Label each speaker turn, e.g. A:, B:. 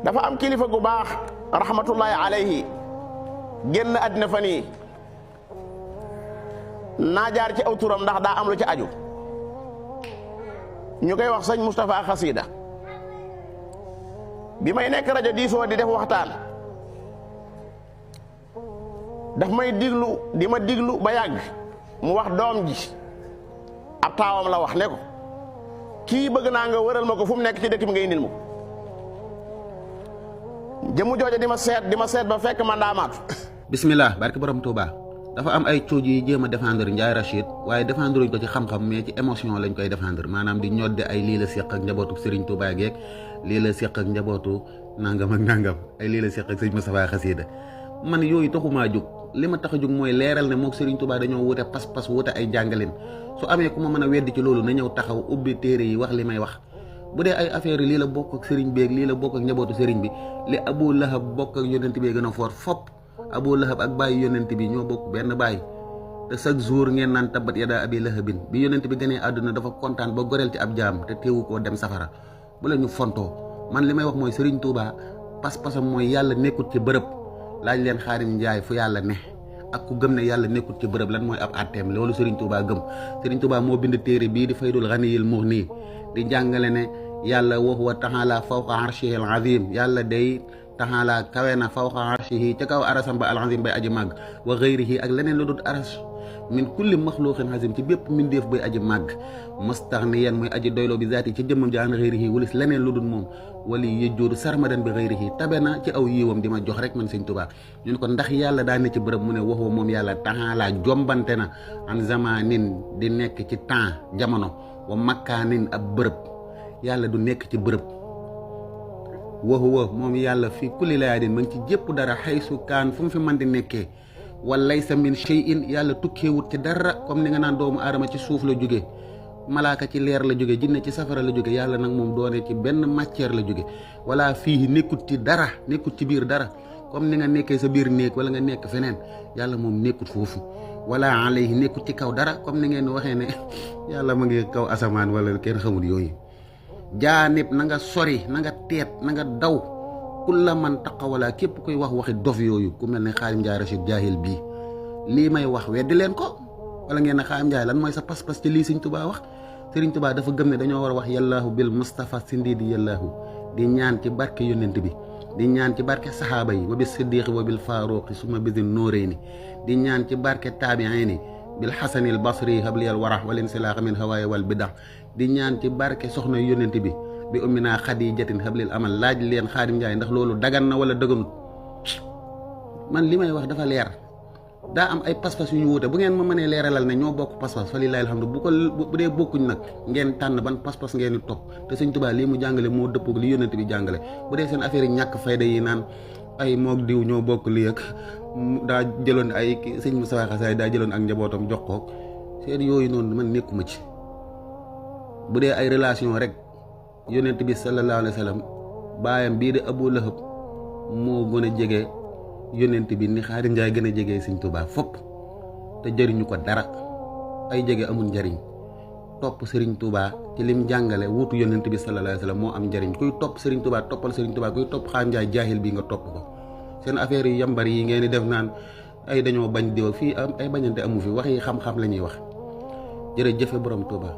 A: dafa am kilifa gu baax rahmatullahi alayhi génn àddina fan yii naa jaar ci aw turam ndax daa am lu ci aju ñu koy wax sëñ Moustapha Xasida bi may nekk rajo diisoo di def waxtaan daf may diglu di ma diglu ba yàgg mu wax doom ji ab taawam la wax ne ko kii bëgg naa nga wëral ma ko fu mu nekk ci dëkk bi nga indil ma ko jëmu jooja di ma seet ba fekk ma ndaamaatu.
B: bismillah barke borom Touba dafa am ay cuuj yi jéem a défendre Ndiaye Rachid waaye défendre uñ ko ci xam-xam mais ci émotion lañ koy défendre maanaam di ñodde ay lii la séq ak njabootu Serigne Touba geeg lii la séq ak njabootu nangam ak nangam ay lii la séq ak sëñ Moustapha Xasida man yooyu taxumaa jóg li ma tax a jóg mooy leeral ne mook Serigne Touba dañoo wute pas-pas wute ay jàngalin su amee ku ma mën a weddi ci loolu na ñëw taxaw ubbi téere yi wax li may wax bu dee ay affaire lii la bokk ak Serigne beeg lii la bokk ak njabootu Serigne bi li Abu Lahab bokk ak yonent bi gën a foor fop Abu Lahab ak bàyyi yonent bi ñoo bokk benn bàyyi te chaque jour ngeen naan tabbat yadaa abi lahabin bi yonent bi gënee àdduna dafa kontaan ba goreel ci ab jaam te teewu koo dem safara bu la ñu fontoo man li may wax mooy Serigne Touba pas-pasam mooy yàlla nekkut ci bërëb laaj leen Xaadim Njaay fu yàlla ne ak ku gëm ne yàlla nekkut ci bërëb lan mooy ab atteem loolu Serigne Touba gëm Serigne Touba moo bind téere bii di Faydul Ganiyil Mughni di jàngale ne yàlla wa huwa taala fawqa arshihil azim yàlla day taala kawe na fawqa arshihi ca kaw arasam ba al azim bay aji màgg wa ghayrihi ak leneen lu dul aras min kulli maxluqin azim ci bépp mindeef bay aji màgg mustaghniyan muy aji doyloo bi zaati ci jëmmam ji an ghayrihi walis leneen lu dul moom wali yëjjoodu sarmadan bi ghayrihi tabe na ci aw yiwam di ma jox rek man Sëñ Tuubaa ñun ko ndax yàlla daa ne ci bërëb mu ne waxoo moom yàlla taala jombante na an zamanin di nekk ci temps jamono wa makkaanin ab bërëb yàlla du nekk ci bërëb waxuwa moom yàlla fii kulli layaadin ma ngi ci jépp dara xaysu kaan fu mu fi mën di nekkee walaysa min shay'in yàlla tukkeewut ci dara comme ni nga naan doomu aadama ci suuf la jóge malaaka ci leer la jóge jinne ci safara la jóge yàlla nag moom doone ci benn matière la jóge wala fii nekkut ci dara nekkut ci biir dara comme ni nga nekkee sa biir néeg wala nga nekk feneen yàlla moom nekkut foofu wala alayhi nekkut ci kaw dara comme ni ngeen waxee ne yàlla ma ngi kaw asamaan wala kenn xamul yooyu jaanib na nga sori na nga teet na nga daw kulla man taqawala képp koy wax waxi dof yooyu ku mel ne Xaadim Njaay Rachid jaahil bii lii may wax weddi leen ko wala ngeen ne Xaadim Njaay lan mooy sa pas-pas ci lii Sëñ Tuubaa wax Sëriñ Tuubaa dafa gëm ne dañoo war a wax yallaahu bil Mustafa sindi di yallaahu di ñaan ci barke yonent bi di ñaan ci barke saxaaba yi wa bis siddiqi wa bil faaruqi suma bisin nóoréyni di ñaan ci barke taabiini bil xasanil basri habliyal warax wal insilaax min hawaaya wal bidax di ñaan ci barke soxna yonent bi bi ummina xadijatin hablil amal laaj leen Xaadim Njaay ndax loolu dagan na wala daganut man li may wax dafa leer daa am ay pas-pas yu ñu wuute bu ngeen ma mënee leeralal ne ñoo bokk pas-pas fa lillahi alhamdu bu dee bokkuñ nag ngeen tànn ban pas-pas ngeen di topp te Sëñ Tuubaa lii mu jàngale moo dëppoog li yonent bi jàngale bu dee seen affaire yi ñàkk fayda yi naan ay moog diw ñoo bokk lii ak daa jëloon ay sëñ Moustapha Xasaay daa jëloon ak njabootam jox ko seen yooyu noonu man nekkuma ci bu dee ay relation rek yonent bi sallallahu alayhi wa sallam baayam bii di Abu Lahab moo gën a jege yonent bi ni Xaadim Njaay gën a jege Sëñ Tuubaa fopp te jëriñu ko dara ay jege amul njariñ topp Sëriñ Tuubaa ci lim jàngale wuutu yonent bi sallallahu alayhi wa sallam moo am njariñ kuy topp Sëriñ Tuubaa toppal Sëriñ Tuubaa kuy topp Xaadim Njaay jaahil bi nga topp ko seen affaire yi yambar yi ngeen di def naan ay dañoo bañ diw fii ay bañante amu fi wax yi xam-xam la ñuy wax jërëjëfe borom Tuubaa